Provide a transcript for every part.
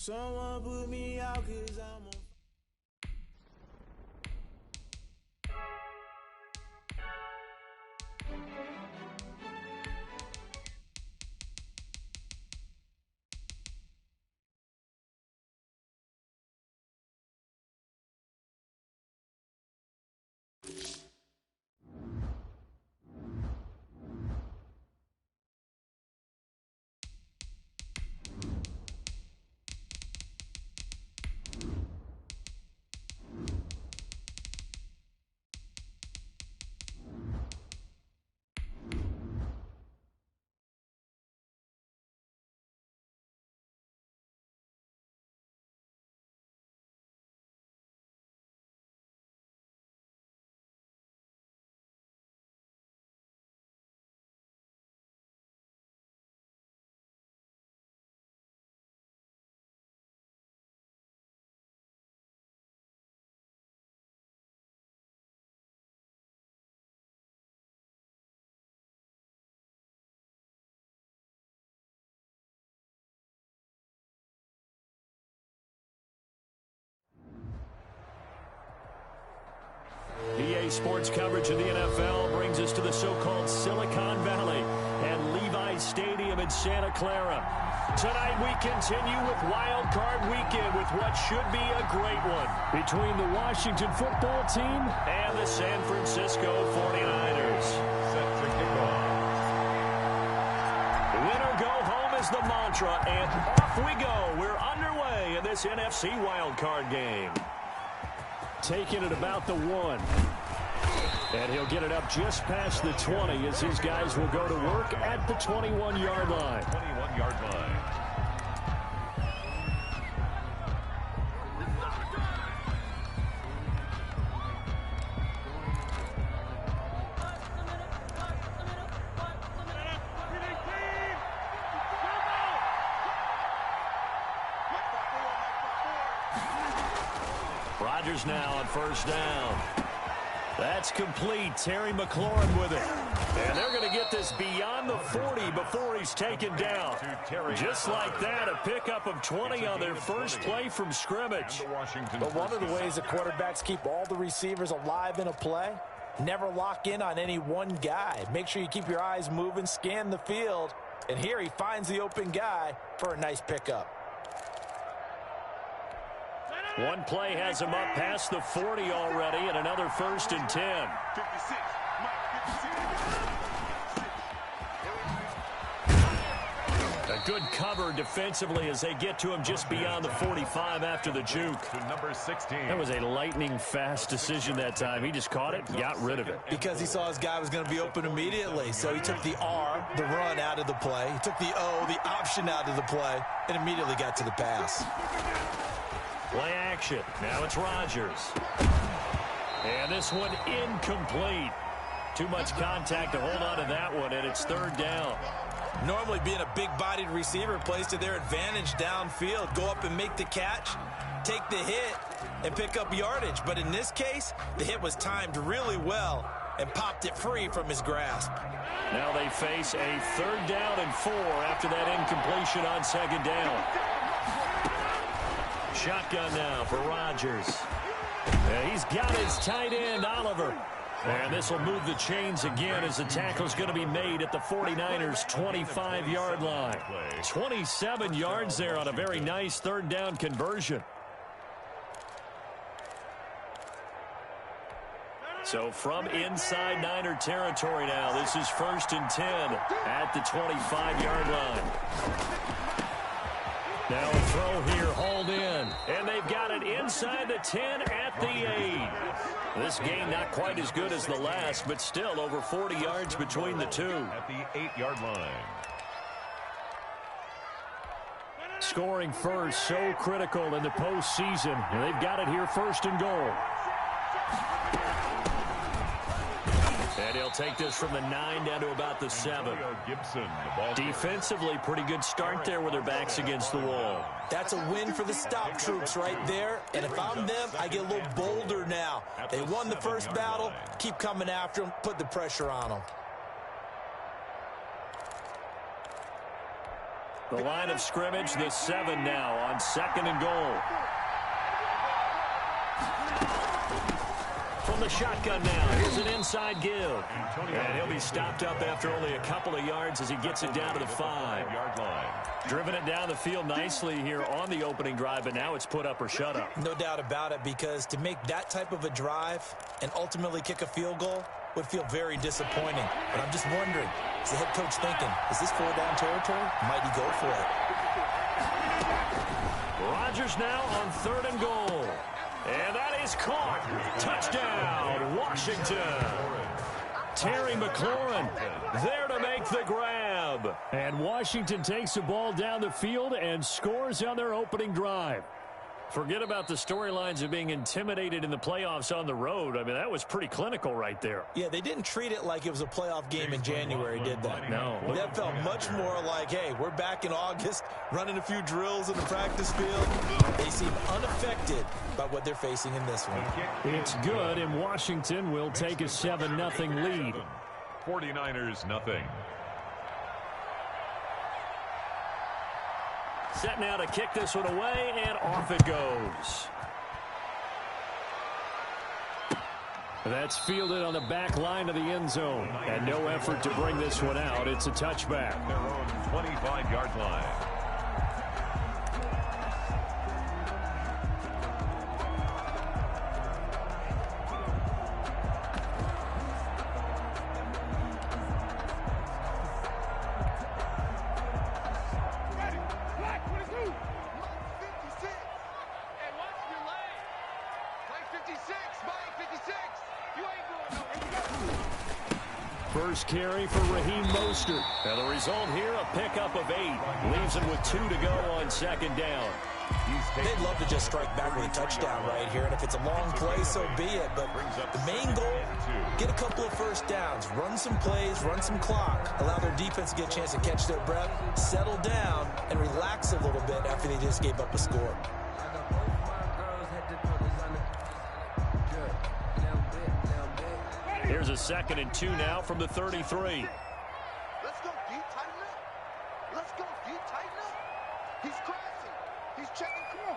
Someone put me out 'cause I'm on. EA Sports coverage of the NFL brings us to the so-called Silicon Valley and Levi's Stadium in Santa Clara. Tonight we continue with Wild Card Weekend with what should be a great one between the Washington football team and the San Francisco 49ers. Set for kickoff. Win or go home is the mantra, and off we go. We're underway in this NFC Wild Card game. Taking it about the 1. And he'll get it up just past the 20 as his guys will go to work at the 21-yard line. 21-yard line. Rodgers now on first down. That's complete. Terry McLaurin with it. And they're going to get this beyond the 40 before he's taken down. Just like that, a pickup of 20 on their first play from scrimmage. But one of the ways the quarterbacks keep all the receivers alive in a play, never lock in on any one guy. Make sure you keep your eyes moving, scan the field. And here he finds the open guy for a nice pickup. One play has him up past the 40 already, and another 1st and 10. 56. A good cover defensively as they get to him just beyond the 45 after the juke. To number 16. That was a lightning-fast decision that time. He just caught it and got rid of it. Because he saw his guy was going to be open immediately. So he took the R, the run, out of the play. He took the O, the option, out of the play, and immediately got to the pass. Play action. Now it's Rodgers. And this one incomplete. Too much contact to hold on to that one, and it's 3rd down. Normally being a big-bodied receiver plays to their advantage downfield. Go up and make the catch, take the hit, and pick up yardage. But in this case, the hit was timed really well and popped it free from his grasp. Now they face a 3rd down and 4 after that incompletion on 2nd down. Shotgun now for Rodgers. He's got his tight end, Oliver. And this will move the chains again as the tackle's going to be made at the 49ers' 25-yard line. 27 yards there on a very nice 3rd down conversion. So from inside Niner territory now, this is 1st and 10 at the 25-yard line. Now a throw here, hauled in. And they've got it inside the 10 at the 8. This game not quite as good as the last, but still over 40 yards between the two. At the 8-yard line. Scoring first, so critical in the postseason. And they've got it here, 1st and goal. And he'll take this from the 9 down to about the 7. Gibson, Defensively, pretty good start there with their backs against the wall. That's a win for the stop troops right there. And if I'm them, I get a little bolder now. They won the first battle. Keep coming after them. Put the pressure on them. The line of scrimmage, the 7 now on 2nd and goal. From the shotgun now, here's an inside give. And he'll be stopped up after only a couple of yards as he gets it down to the 5-yard line. Driven it down the field nicely here on the opening drive, but now it's put up or shut up. No doubt about it, because to make that type of a drive and ultimately kick a field goal would feel very disappointing. But I'm just wondering, is the head coach thinking, is this 4-down territory? Might he go for it? Rodgers now on 3rd and goal. And that is caught. Touchdown, Washington. Terry McLaurin there to make the grab. And Washington takes the ball down the field and scores on their opening drive. Forget about the storylines of being intimidated in the playoffs on the road. I mean, that was pretty clinical right there. Yeah, they didn't treat it like it was a playoff game in January, did they? No. That felt much more like, hey, we're back in August, running a few drills in the practice field. They seem unaffected by what they're facing in this one. It's good, and Washington will take a 7-0 lead. 49ers nothing. Set now to kick this one away, and off it goes. That's fielded on the back line of the end zone. And no effort to bring this one out. It's a touchback. Their own 25-yard line. First carry for Raheem Mostert. And the result here, a pickup of 8. Leaves him with 2 to go on 2nd down. They'd love to just strike back with a touchdown right here. And if it's a long play, so be it. But the main goal, get a couple of first downs. Run some plays, run some clock. Allow their defense to get a chance to catch their breath, settle down, and relax a little bit after they just gave up a score. Here's a 2nd and 2 now from the 33. Let's go, D. Tighten up. Let's go, D. Tighten up. He's crossing. He's checking. Come on.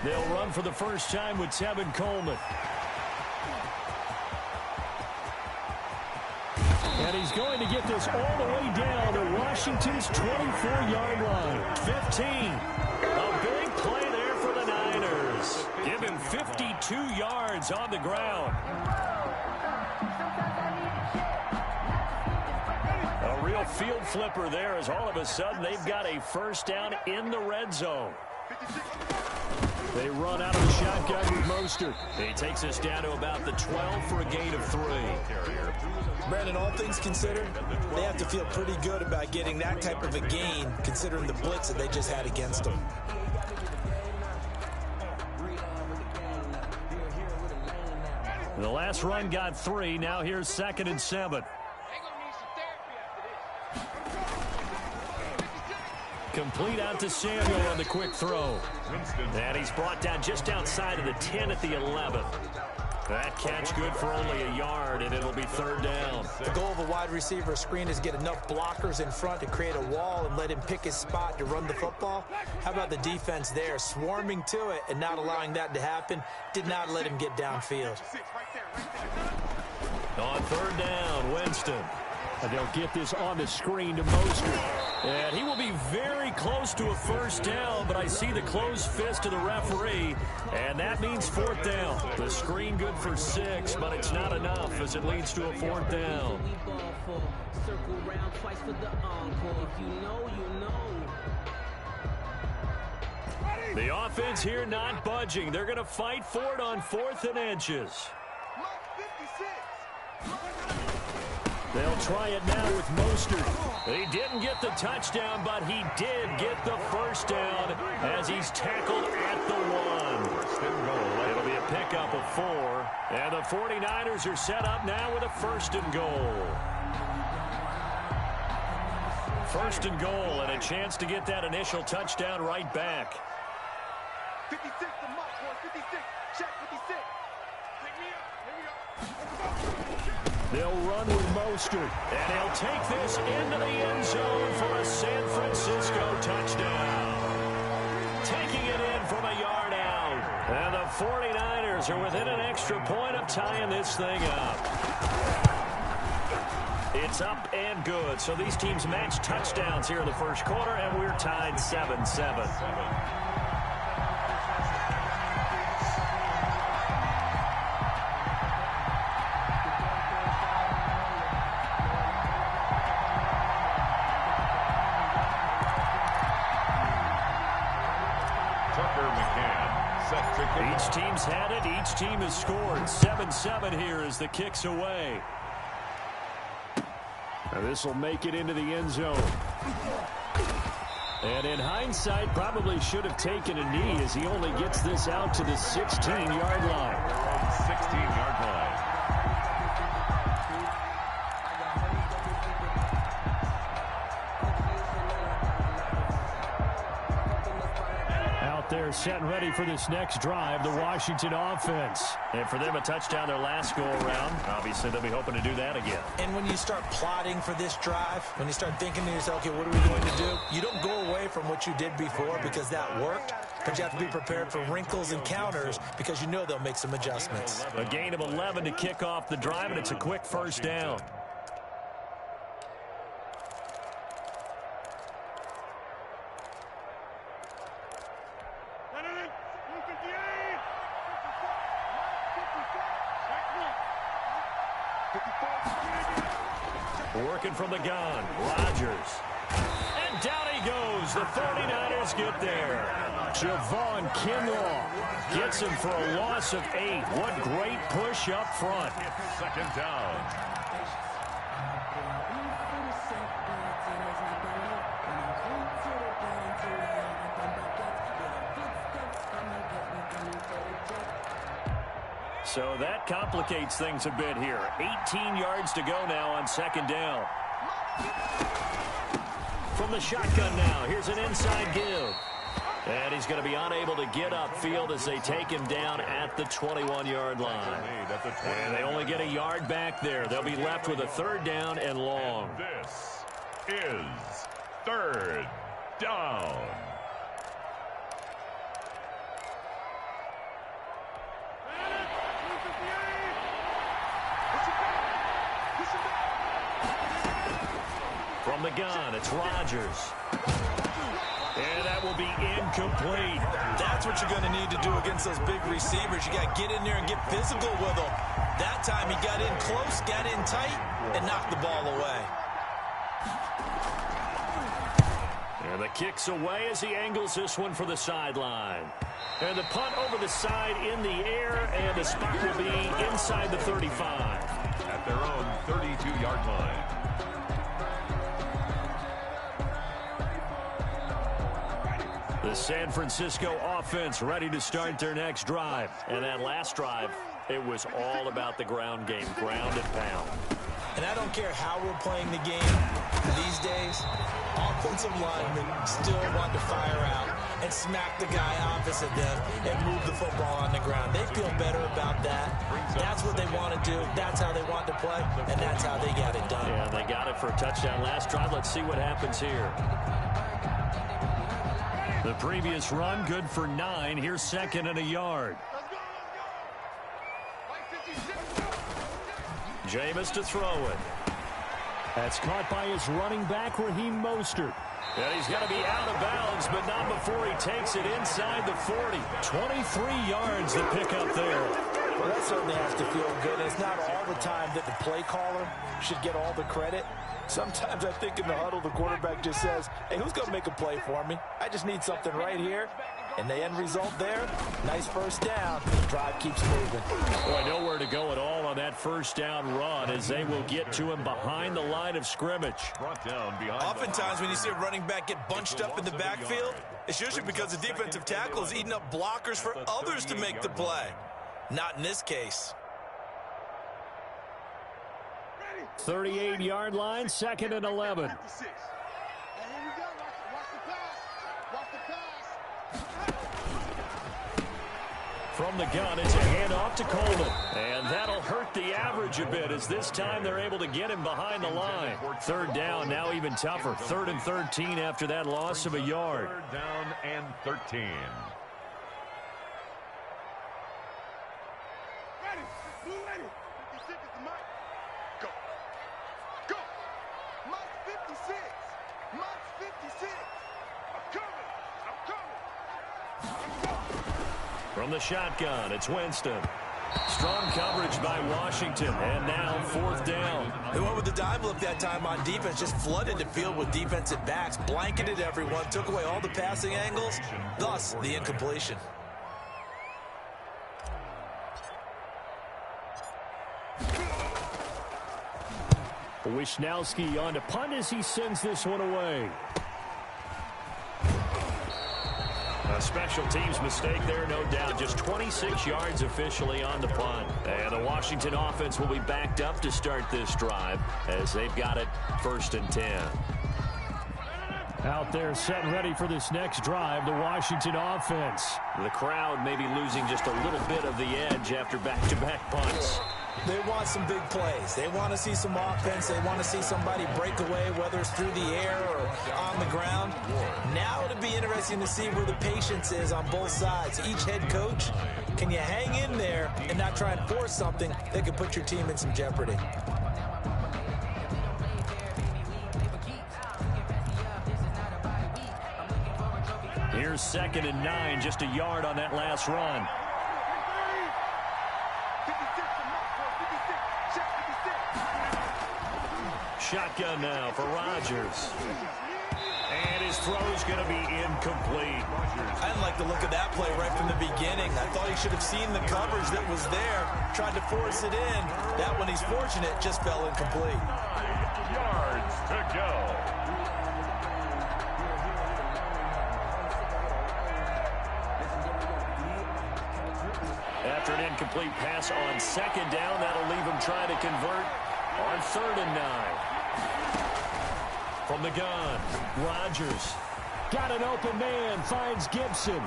They'll run for the first time with Tevin Coleman. And he's going to get this all the way down to Washington's 24-yard line. 15. A big play there for the Niners. Give him 52 yards on the ground. A real field flipper there, as all of a sudden they've got a first down in the red zone. They run out of the shotgun with Mostert. He takes us down to about the 12 for a gain of 3. Brandon, all things considered, they have to feel pretty good about getting that type of a gain, considering the blitz that they just had against them. The last run got 3. Now here's 2nd and 7. Complete out to Samuel on the quick throw. And he's brought down just outside of the 10 at the 11. That catch good for only a yard, and it'll be 3rd down. The goal of a wide receiver screen is get enough blockers in front to create a wall and let him pick his spot to run the football. How about the defense there, swarming to it and not allowing that to happen? Did not let him get downfield. On 3rd down, Winston. And they'll get this on the screen to Mostert. And he will be very close to a first down, but I see the closed fist of the referee, and that means 4th down. The screen good for 6, but it's not enough as it leads to a 4th down. The offense here not budging. They're going to fight for it on 4th and inches. They'll try it now with Mostert. He didn't get the touchdown, but he did get the first down as he's tackled at the 1. It'll be a pickup of 4. And the 49ers are set up now with a 1st and goal. 1st and goal, and a chance to get that initial touchdown right back. 56 to Mark, 56. Check 56. They'll run with Mostert, and he'll take this into the end zone for a San Francisco touchdown. Taking it in from a yard out. And the 49ers are within an extra point of tying this thing up. It's up and good. So these teams match touchdowns here in the first quarter, and we're tied 7-7. Each team's had it. Each team has scored. 7-7 here as the kick's away. This will make it into the end zone. And in hindsight, probably should have taken a knee as he only gets this out to the 16-yard line. 16-yard line. They're set and ready for this next drive, the Washington offense. And for them, a touchdown their last go-around. Obviously, they'll be hoping to do that again. And when you start plotting for this drive, when you start thinking to yourself, okay, what are we going to do? You don't go away from what you did before because that worked, but you have to be prepared for wrinkles and counters because you know they'll make some adjustments. A gain of 11 to kick off the drive, and it's a quick first down. Working from the gun, Rodgers. And down he goes. The 49ers get there. Javon Kinlaw gets him for a loss of 8. What great push up front. Second down. So that complicates things a bit here. 18 yards to go now on second down. From the shotgun now, here's an inside give. And he's going to be unable to get upfield as they take him down at the 21-yard line. And they only get a yard back there. They'll be left with a third down and long. This is third down. From the gun, it's Rodgers. And that will be incomplete. That's what you're going to need to do against those big receivers. You got to get in there and get physical with them. That time he got in close, got in tight, and knocked the ball away. And the kick's away as he angles this one for the sideline. And the punt over the side in the air, and the spot will be inside the 35. At their own 32-yard line. The San Francisco offense ready to start their next drive. And that last drive, it was all about the ground game, ground and pound. And I don't care how we're playing the game these days, offensive linemen still want to fire out and smack the guy opposite them and move the football on the ground. They feel better about that. That's what they want to do. That's how they want to play, and that's how they got it done. Yeah, they got it for a touchdown last drive. Let's see what happens here. The previous run, good for 9. Here's second and a yard. Jameis to throw it. That's caught by his running back, Raheem Mostert. And he's going to be out of bounds, but not before he takes it inside the 40. 23 yards to pick up there. Well, that certainly has to feel good. It's not all the time that the play caller should get all the credit. Sometimes I think in the huddle, the quarterback just says, hey, who's going to make a play for me? I just need something right here. And the end result there, nice first down. The drive keeps moving. Boy, nowhere to go at all on that first down run as they will get to him behind the line of scrimmage. Brought down behind. Oftentimes when you see a running back get bunched up in the backfield, it's usually because the defensive tackle is eating up blockers for others to make the play. Not in this case. 38-yard line, second and 11. From the gun, it's a handoff to Coleman. And that'll hurt the average a bit as this time they're able to get him behind the line. Third down, now even tougher. 3rd and 13 after that loss of a yard. 3rd down and 13. Ready. Blue ready. 56 is the mic. Go. Go. Mike's 56. Mike's 56. I'm coming. I'm coming. From the shotgun, it's Winston. Strong coverage by Washington, and now 4th down. They went with the dime look that time on defense, just flooded the field with defensive backs, blanketed everyone, took away all the passing angles, thus the incompletion. Wisnowski on to punt as he sends this one away. A special teams mistake there, no doubt. Just 26 yards officially on the punt. And the Washington offense will be backed up to start this drive as they've got it 1st and 10. Out there set ready for this next drive, the Washington offense. The crowd may be losing just a little bit of the edge after back-to-back punts. They want some big plays. They want to see some offense. They want to see somebody break away, whether it's through the air or on the ground. Now it'll be interesting to see where the patience is on both sides. Each head coach, can you hang in there and not try and force something that could put your team in some jeopardy? Here's 2nd and 9, just a yard on that last run. Shotgun now for Rodgers. And his throw's going to be incomplete. I didn't like the look of that play right from the beginning. I thought he should have seen the coverage that was there, tried to force it in. That one, he's fortunate, just fell incomplete. 9 yards to go. After an incomplete pass on 2nd down, that'll leave him trying to convert on 3rd and 9. From the gun, Rodgers. Got an open man, finds Gibson.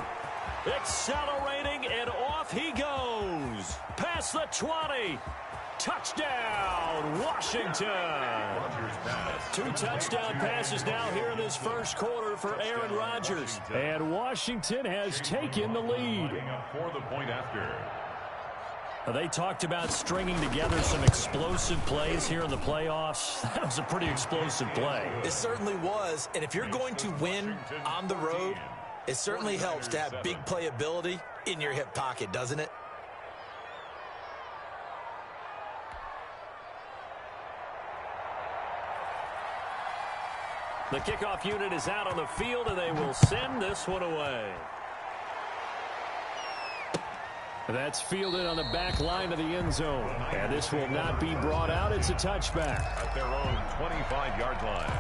Accelerating, and off he goes. Past the 20. Touchdown, Washington. 2 touchdown passes now here in this first quarter for Aaron Rodgers. And Washington has taken the lead. For the point after. They talked about stringing together some explosive plays here in the playoffs. That was a pretty explosive play. It certainly was, and if you're going to win on the road, it certainly helps to have big playability in your hip pocket, doesn't it? The kickoff unit is out on the field, and they will send this one away. That's fielded on the back line of the end zone. And this will not be brought out. It's a touchback. At their own 25-yard line.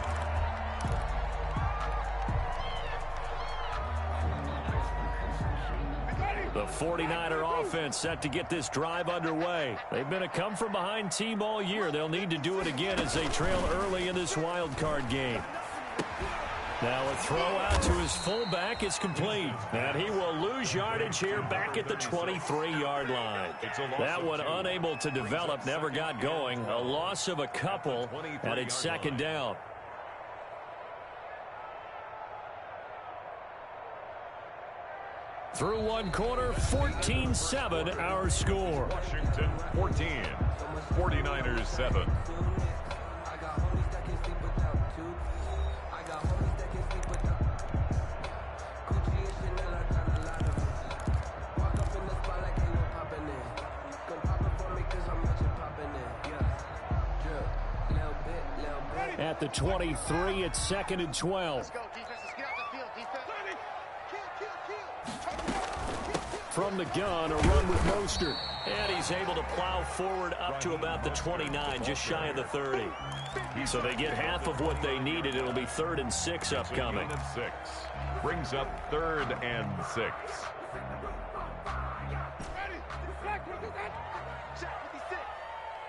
The 49er offense set to get this drive underway. They've been a come-from-behind team all year. They'll need to do it again as they trail early in this wild card game. Now a throw out to his fullback is complete. And he will lose yardage here back at the 23-yard line. That one unable to develop, never got going. A loss of a couple, and it's 2nd down. Through one quarter, 14-7 our score. Washington 14, 49ers 7. At the 23, it's 2nd and 12. Let's go, defense. Let's get out the field, defense. From the gun, a run with Mostert. And he's able to plow forward up to about the 29, just shy of the 30. So they get half of what they needed. It'll be 3rd and 6 upcoming. 3rd and 6. Brings up 3rd and 6. Ready? Black, what is that? Shot 56.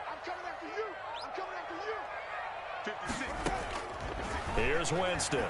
I'm coming after you. I'm coming after you. 56. Here's Winston.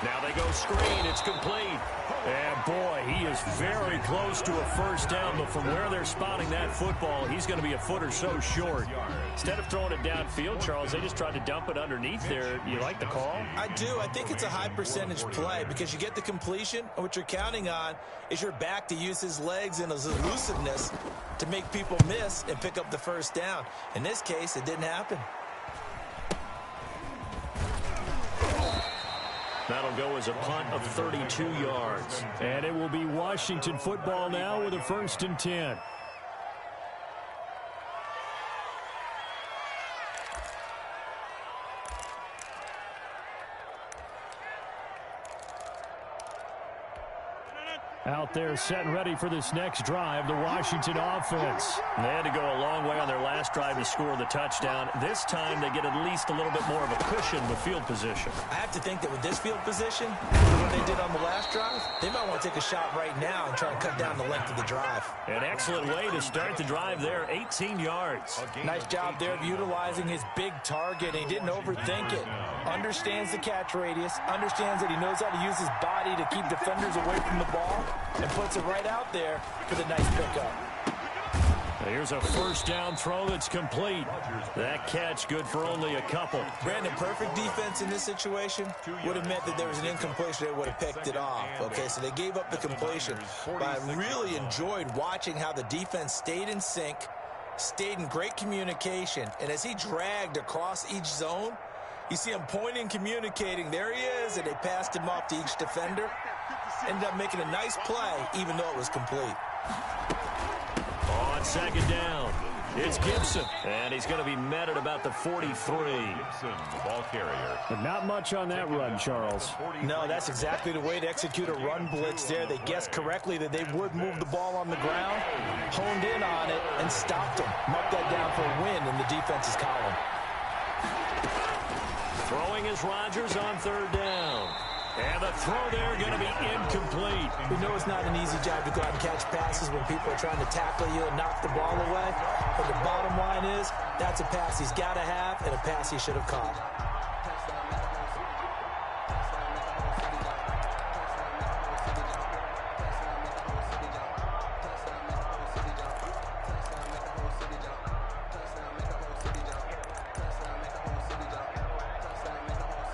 Now they go screen. It's complete. And, boy, he is very close to a first down, but from where they're spotting that football, he's going to be a foot or so short. Instead of throwing it downfield, Charles, they just tried to dump it underneath there. You like the call? I do. I think it's a high percentage play because you get the completion, and what you're counting on is your back to use his legs and his elusiveness to make people miss and pick up the first down. In this case, it didn't happen. That'll go as a punt of 32 yards. And it will be Washington football now with a 1st and 10. Out there set and ready for this next drive, the Washington offense. They had to go a long way on their last drive to score the touchdown. This time they get at least a little bit more of a cushion with field position. I have to think that with this field position, what they did on the last drive, they might want to take a shot right now and try and cut down the length of the drive. An excellent way to start the drive there, 18 yards. Nice job there of utilizing his big target. He didn't overthink it. Understands the catch radius, understands that he knows how to use his body to keep defenders away from the ball, and puts it right out there for the nice pickup. Here's a first down throw that's complete. That catch good for only a couple. Brandon, perfect defense in this situation would have meant that there was an incompletion. They would have picked it off. Okay, so they gave up the completion. But I really enjoyed watching how the defense stayed in sync, stayed in great communication, and as he dragged across each zone, you see him pointing, communicating. There he is, and they passed him off to each defender. Ended up making a nice play, even though it was complete. On 2nd down, it's Gibson, and he's going to be met at about the 43. Gibson, the ball carrier. But not much on that run, Charles. No, that's exactly the way to execute a run blitz there. They guessed correctly that they would move the ball on the ground, honed in on it, and stopped him. Marked that down for a win in the defense's column. Throwing is Rodgers on 3rd down. And the throw there going to be incomplete. We know it's not an easy job to go out and catch passes when people are trying to tackle you and knock the ball away. But the bottom line is, that's a pass he's got to have and a pass he should have caught.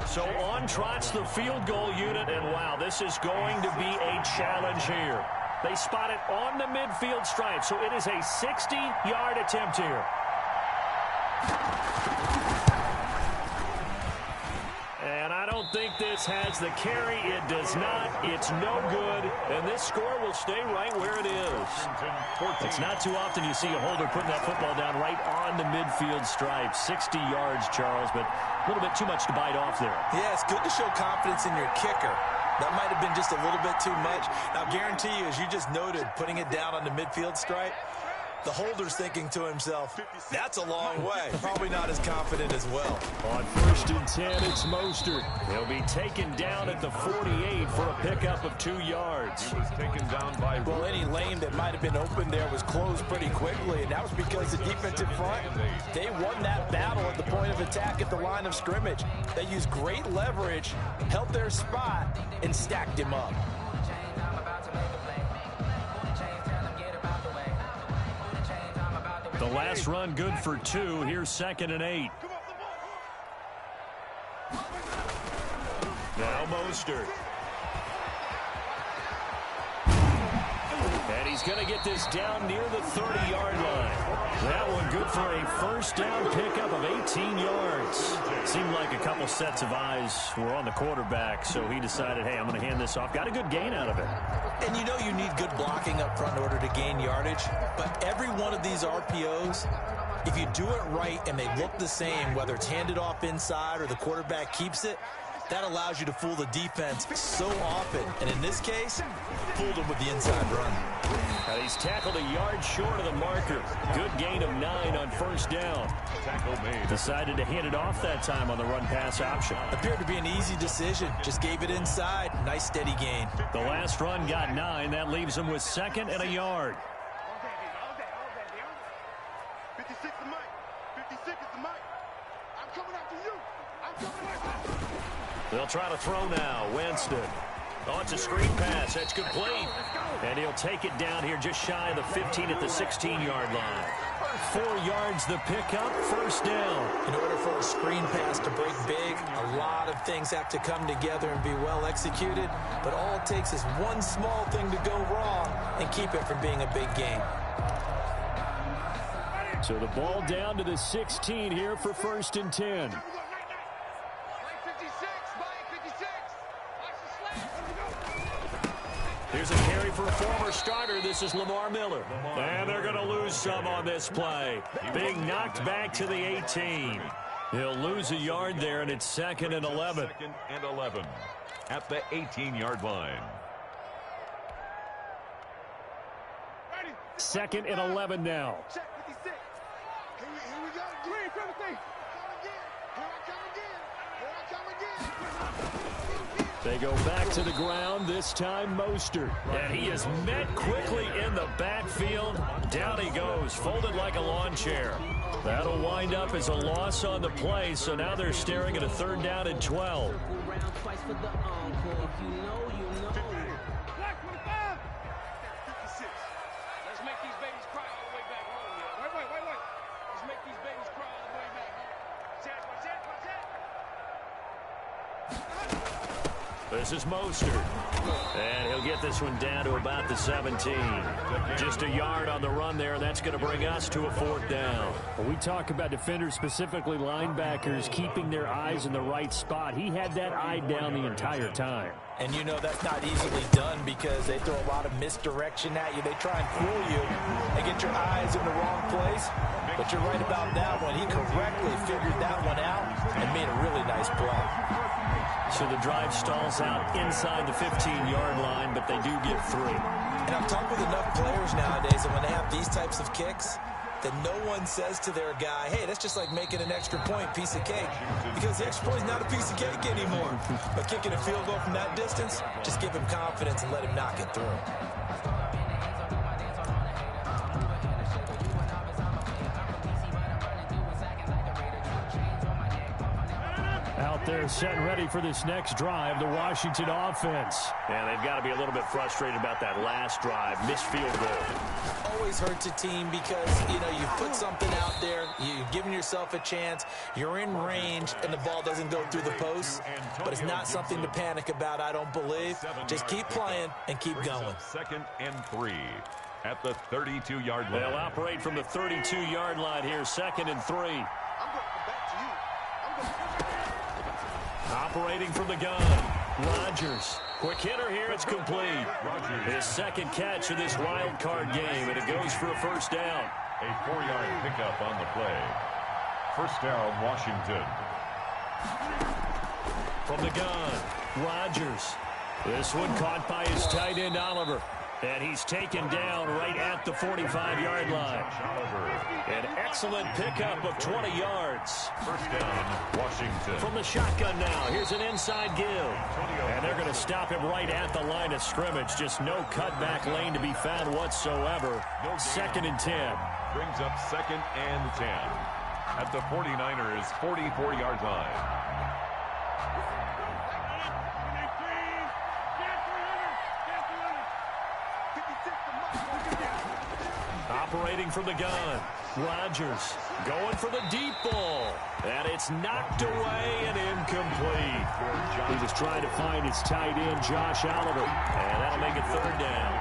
So on trots the field goal unit, and wow, this is going to be a challenge here. They spot it on the midfield stripe, so it is a 60-yard attempt here. And I don't think this has the carry. It does not. It's no good. And this score will stay right where it is. It's not too often you see a holder putting that football down right on the midfield stripe. 60 yards, Charles, but a little bit too much to bite off there. Yeah, it's good to show confidence in your kicker. That might have been just a little bit too much. Now, guarantee you, as you just noted, putting it down on the midfield stripe, the holder's thinking to himself, that's a long way. Probably not as confident as well. On 1st and 10, it's Mostert. He'll be taken down at the 48 for a pickup of 2 yards. He was taken down by... Well, any lane that might have been open there was closed pretty quickly, and that was because the defensive front, they won that battle at the point of attack at the line of scrimmage. They used great leverage, held their spot, and stacked him up. The last run good for 2. Here's 2nd and 8. Now Mostert. And he's going to get this down near the 30-yard line. That one good for a first down pickup of 18 yards. Seemed like a couple sets of eyes were on the quarterback, so he decided, hey, I'm going to hand this off. Got a good gain out of it. And you know you need good blocking up front in order to gain yardage, but every one of these RPOs, if you do it right and they look the same, whether it's handed off inside or the quarterback keeps it, that allows you to fool the defense so often. And in this case, fooled him with the inside run. And he's tackled a yard short of the marker. Good gain of 9 on first down. Tackle made. Decided to hand it off that time on the run-pass option. Appeared to be an easy decision. Just gave it inside. Nice steady gain. The last run got 9. That leaves him with 2nd and a yard. 56 is Mike. 56 is the Mike. I'm coming after you. They'll try to throw now. Winston. Oh, it's a screen pass. That's complete. And he'll take it down here just shy of the 15 at the 16-yard line. 4 yards the pickup, first down. In order for a screen pass to break big, a lot of things have to come together and be well executed. But all it takes is one small thing to go wrong and keep it from being a big game. So the ball down to the 16 here for first and 10. Here's a carry for a former starter. This is Lamar Miller. And they're going to lose some on this play. Being knocked back to the 18. He'll lose a yard there, and it's 2nd and 11. 2nd and 11 at the 18-yard line. 2nd and 11 now. Check 56. Here we go. Green, 17. Here I come again. They go back to the ground, this time Mostert. And he is met quickly in the backfield. Down he goes, folded like a lawn chair. That'll wind up as a loss on the play, so now they're staring at a 3rd down and 12. This is Mostert. And he'll get this one down to about the 17. Just a yard on the run there. That's going to bring us to a 4th down. Well, we talk about defenders, specifically linebackers, keeping their eyes in the right spot. He had that eye down the entire time. And you know that's not easily done because they throw a lot of misdirection at you. They try and fool you and get your eyes in the wrong place. But you're right about that one. He correctly figured that one out and made a really nice play. So the drive stalls out inside the 15-yard line, but they do get 3. And I've talked with enough players nowadays that when they have these types of kicks, that no one says to their guy, hey, that's just like making an extra point, piece of cake. Because the extra point is not a piece of cake anymore. But kicking a field goal from that distance, just give him confidence and let him knock it through. Out there set and ready for this next drive, the Washington offense. And they've got to be a little bit frustrated about that last drive, missed field goal. Always hurts a team because, you know, you put something out there, you've given yourself a chance, you're in range, and the ball doesn't go through the post. But it's not something to panic about, I don't believe. Just keep playing and keep going. 2nd and 3 at the 32-yard line. They'll operate from the 32-yard line here, 2nd and 3. I'm going to come back to you. Operating from the gun, Rodgers. Quick hitter here, it's complete. His 2nd catch of this wild card game, and it goes for a 1st down. A 4-yard pickup on the play. 1st down, Washington. From the gun, Rodgers. This one caught by his tight end, Oliver. And he's taken down right at the 45-yard line. An excellent pickup of 20 yards. 1st down, Washington. From the shotgun now, here's an inside give. And they're going to stop him right at the line of scrimmage. Just no cutback lane to be found whatsoever. 2nd and 10. Brings up 2nd and 10 at the 49ers' 44-yard line. Operating from the gun, Rodgers going for the deep ball. And it's knocked away and incomplete. He was trying to find his tight end, Josh Oliver. And that'll make it 3rd down.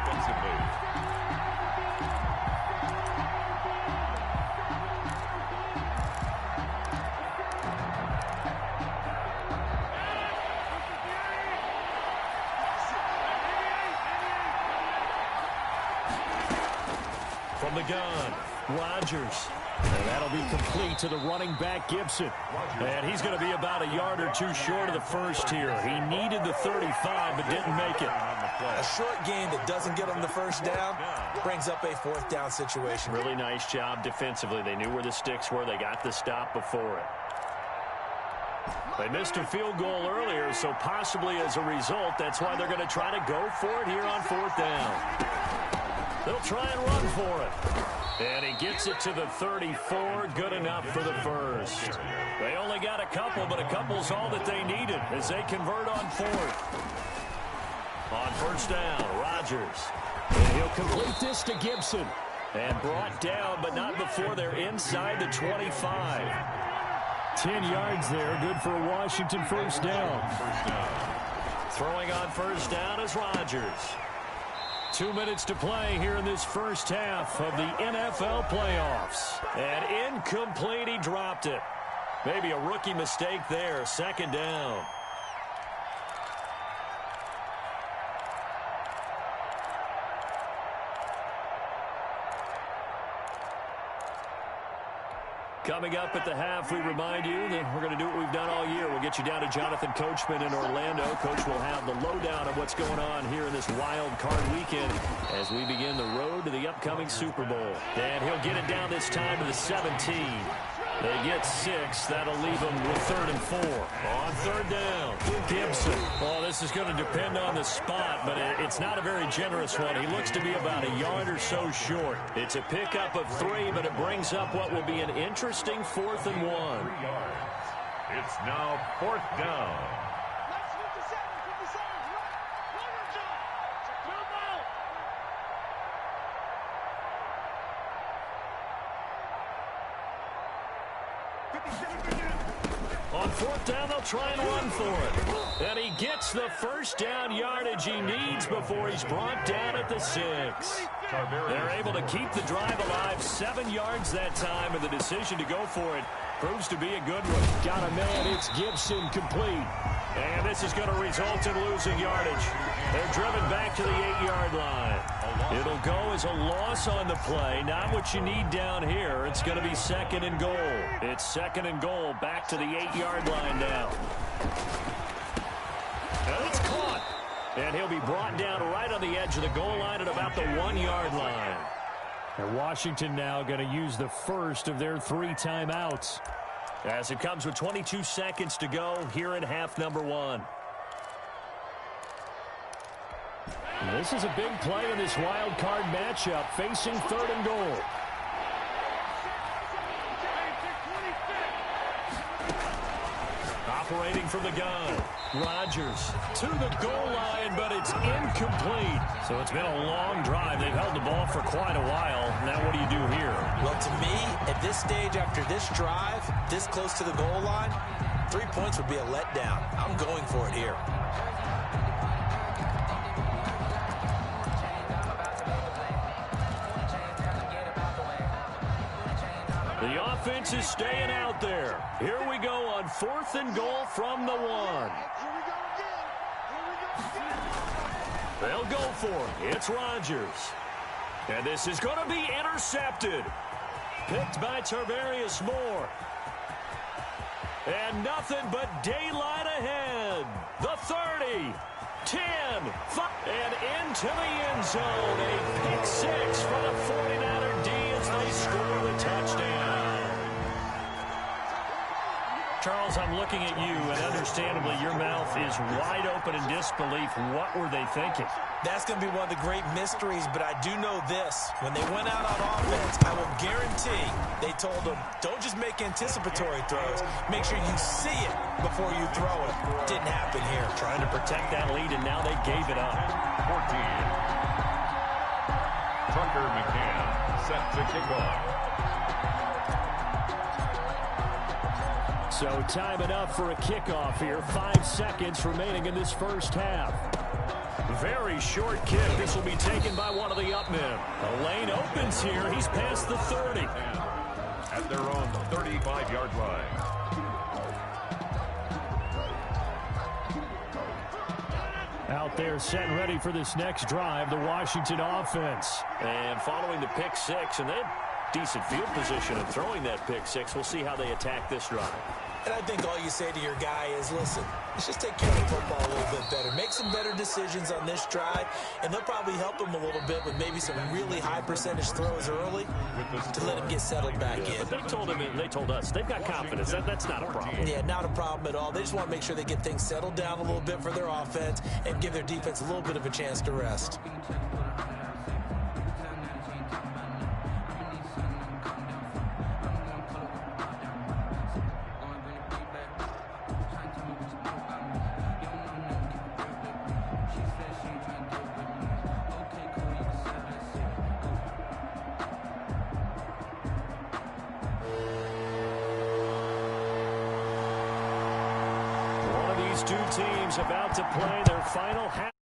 From the gun, Rodgers. And that'll be complete to the running back, Gibson. And he's going to be about a yard or two short of the first here. He needed the 35, but didn't make it. A short game that doesn't get him the 1st down brings up a 4th down situation. Really nice job defensively. They knew where the sticks were. They got the stop before it. They missed a field goal earlier, so possibly as a result, that's why they're going to try to go for it here on 4th down. They'll try and run for it. And he gets it to the 34. Good enough for the first. They only got a couple, but a couple's all that they needed as they convert on fourth. On first down, Rodgers. And he'll complete this to Gibson. And brought down, but not before they're inside the 25. 10 yards there. Good for a Washington first down. Throwing on first down is Rodgers. 2 minutes to play here in this first half of the NFL playoffs. And incomplete, he dropped it. Maybe a rookie mistake there. Second down. Coming up at the half, we remind you that we're going to do what we've done all year. We'll get you down to Jonathan Coachman in Orlando. Coach will have the lowdown of what's going on here in this wild card weekend as we begin the road to the upcoming Super Bowl. And he'll get it down this time to the 17. They get 6. That'll leave them with 3rd and 4. On third down, Gibson. Well, this is going to depend on the spot, but it's not a very generous one. He looks to be about a yard or so short. It's a pickup of 3, but it brings up what will be an interesting 4th and 1. It's now 4th down. On 4th down, they'll try and run for it. And he gets the first down yardage he needs before he's brought down at the 6. They're able to keep the drive alive. 7 yards that time, and the decision to go for it proves to be a good one. Got a man. It's Gibson, complete. And this is going to result in losing yardage. They're driven back to the 8-yard line. It'll go as a loss on the play. Not what you need down here. It's going to be 2nd and goal. It's 2nd and goal back to the 8-yard line now. And it's caught. And he'll be brought down right on the edge of the goal line at about the 1-yard line. And Washington now going to use the first of their 3 timeouts. As it comes with 22 seconds to go here in half number 1. This is a big play in this wild card matchup, facing 3rd and goal. Operating from the gun. Rodgers to the goal line, but it's incomplete. So it's been a long drive. They've held the ball for quite a while. Now what do you do here? Well, to me, at this stage after this drive, this close to the goal line, 3 points would be a letdown. I'm going for it here. The offense is staying out there. Here we go on 4th and goal from the 1. They'll go for it. It's Rodgers. And this is going to be intercepted. Picked by Tarvarius Moore. And nothing but daylight ahead. The 30, 10, 5, and into the end zone. A pick 6 for the 49er D as they score the touchdown. Charles, I'm looking at you, and understandably, your mouth is wide open in disbelief. What were they thinking? That's going to be one of the great mysteries, but I do know this. When they went out on offense, I will guarantee they told them, don't just make anticipatory throws. Make sure you see it before you throw it. Didn't happen here. Trying to protect that lead, and now they gave it up. 14. Tucker McCann set to kick off. So time enough for a kickoff here. 5 seconds remaining in this first half. Very short kick. This will be taken by one of the upmen. A lane opens here. He's past the 30. At their own 35-yard line. Out there set and ready for this next drive, the Washington offense. And following the pick 6, and they have decent field position and throwing that pick 6. We'll see how they attack this drive. And I think all you say to your guy is, listen, let's just take care of the football a little bit better. Make some better decisions on this drive, and they'll probably help him a little bit with maybe some really high percentage throws early to let him get settled back in. But they told him, and they told us, they've got confidence. That's not a problem. Yeah, not a problem at all. They just want to make sure they get things settled down a little bit for their offense and give their defense a little bit of a chance to rest. two teams about to play their final half.